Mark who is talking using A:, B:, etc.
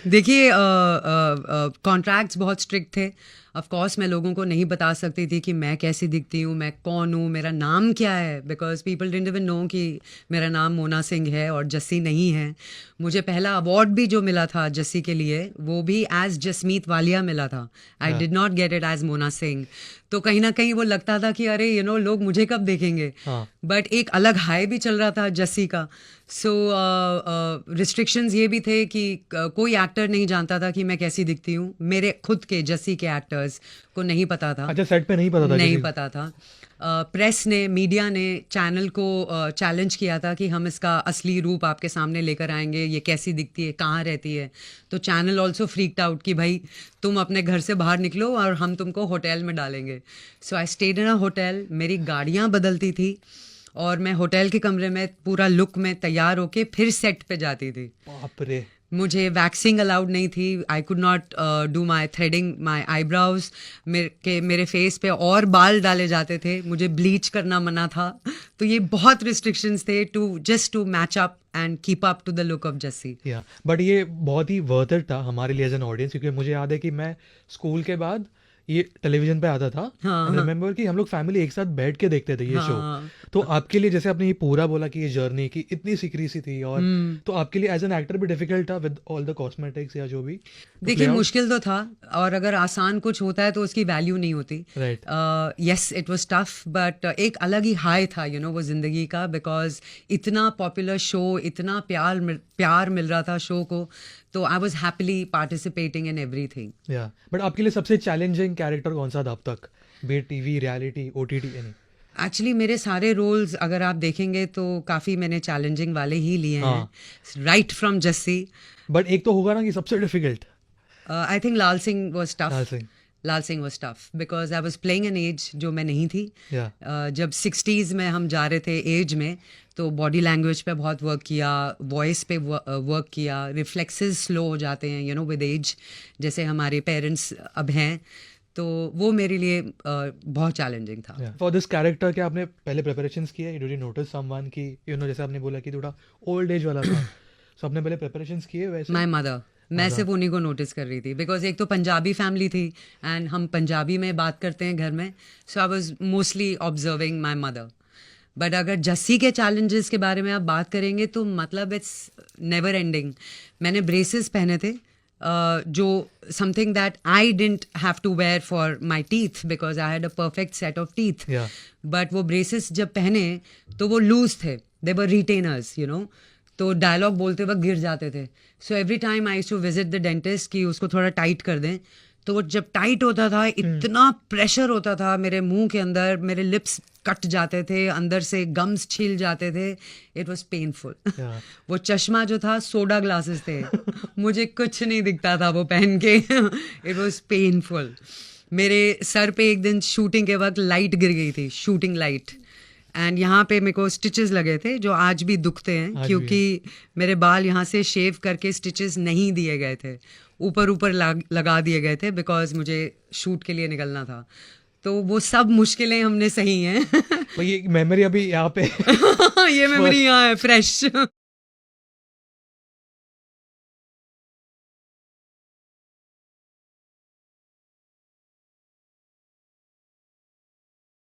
A: देखिए कॉन्ट्रैक्ट्स बहुत स्ट्रिक्ट थे। ऑफ कोर्स मैं लोगों को नहीं बता सकती थी कि मैं कैसी दिखती हूँ, मैं कौन हूँ, मेरा नाम क्या है, because people didn't even know कि मेरा नाम मोना सिंह है और जस्सी नहीं है। मुझे पहला अवार्ड भी जो मिला था जस्सी के लिए वो भी एज जसमीत वालिया मिला था। I did not get it as Mona Singh. तो कहीं ना कहीं वो लगता था कि अरे लोग मुझे कब देखेंगे। बट एक अलग हाई भी चल रहा था जस्सी का। सो रिस्ट्रिक्शंस ये भी थे कि कोई एक्टर नहीं जानता था कि मैं कैसी दिखती हूँ। मेरे खुद के जस्सी के एक्टर्स को नहीं पता था।
B: अच्छा, सेट पे नहीं पता था?
A: नहीं पता था। प्रेस ने, मीडिया ने चैनल को चैलेंज किया था कि हम इसका असली रूप आपके सामने लेकर आएंगे, ये कैसी दिखती है, कहाँ रहती है। तो चैनल ऑल्सो फ्रीक्ड आउट कि भाई तुम अपने घर से बाहर निकलो और हम तुमको होटल में डालेंगे। So I stayed in a hotel. मेरी गाड़ियाँ बदलती थी और मैं होटल के कमरे में पूरा लुक में तैयार होके फिर सेट पे जाती थी।
B: बाप रे।
A: मुझे वैक्सिंग अलाउड नहीं थी। I could not do my threading my eyebrows. मेरे फेस पे और बाल डाले जाते थे, मुझे ब्लीच करना मना था। तो ये बहुत रिस्ट्रिक्शंस थे to match up and keep up to the look of Jassi.
B: But ये बहुत ही वर्थ इट था हमारे लिए एज एन ऑडियंस, क्योंकि मुझे याद है कि मैं स्कूल के बाद ये टेलीविजन पे आता था।
A: हाँ,
B: रिमेम्बर कि हम लोग फैमिली एक साथ बैठ के देखते थे ये शो।
A: हाँ,
B: तो आपके लिए, जैसे आपने ये पूरा बोला कि ये जर्नी की इतनी सीक्री सी थी, और तो आपके लिए एज एन एक्टर भी डिफिकल्ट था विद ऑल द कॉस्मेटिक्स या जो भी?
A: देखिए मुश्किल तो था, और अगर आसान कुछ होता है तो उसकी वैल्यू नहीं होती।
B: Right.
A: Yes it was tough, but एक अलग ही हाई था वो ज़िंदगी का, बिकॉज इतना पॉपुलर शो, इतना प्यार मिल रहा था शो को। तो I was happily participating in everything.
B: But आपके लिए सबसे चैलेंजिंग कैरेक्टर कौन सा था अब तक, be TV, reality, OTT, any?
A: Actually मेरे सारे रोल्स अगर आप देखेंगे तो काफ़ी मैंने चैलेंजिंग वाले ही लिए हैं, राइट फ्रॉम जस्सी।
B: बट एक तो होगा ना कि सबसे difficult?
A: I think Lal Singh was tough.
B: Lal Singh
A: was tough because I was playing an age जो मैं नहीं थी। जब 60s में हम जा रहे थे एज में, तो बॉडी लैंग्वेज पे बहुत वर्क किया, वॉइस पे वर्क किया। रिफ्लेक्सेस स्लो हो जाते हैं विद एज, जैसे हमारे पेरेंट्स अब हैं। तो वो मेरे लिए बहुत चैलेंजिंग था।
B: फॉर दिस कैरेक्टर क्या आपने पहले प्रिपरेशंस किए? डिड यू नोटिस समवन कि जैसे आपने बोला कि थोड़ा ओल्ड एज वाला था, सो आपने पहले प्रिपरेशंस किए वैसे?
A: माय मदर, मैं सिर्फ उन्हीं को नोटिस कर रही थी, बिकॉज एक तो पंजाबी फैमिली थी एंड हम पंजाबी में बात करते हैं घर में। So I was mostly observing my mother. But अगर जस्सी के चैलेंजेस के बारे में आप बात करेंगे तो मतलब इट्स नेवर एंडिंग। मैंने ब्रेसेस पहने थे, जो something that I didn't have to wear for my teeth, because I had a perfect set of teeth. But वो ब्रेसेस जब पहने तो वो लूज थे, दे वर रिटेनर्स तो डायलॉग बोलते वक्त गिर जाते थे। So every time I to visit the dentist कि उसको थोड़ा टाइट कर दें। तो वो जब टाइट होता था, इतना प्रेशर होता था मेरे मुंह के अंदर, मेरे लिप्स कट जाते थे, अंदर से गम्स छिल जाते थे। It was painful. वो चश्मा जो था, सोडा ग्लासेस थे, मुझे कुछ नहीं दिखता था वो पहन के। It was painful. मेरे सर पे एक दिन शूटिंग के वक्त लाइट गिर गई थी, शूटिंग लाइट, एंड यहाँ पे मेरे को स्टिचेस लगे थे जो आज भी दुखते हैं, क्योंकि मेरे बाल यहाँ से शेव करके स्टिचेस नहीं दिए गए थे, ऊपर लगा दिए गए थे, बिकॉज मुझे शूट के लिए निकलना था। तो वो सब मुश्किलें हमने सही हैं।
B: ये मेमोरी अभी यहाँ पे
A: ये मेमोरी यहाँ है फ्रेश।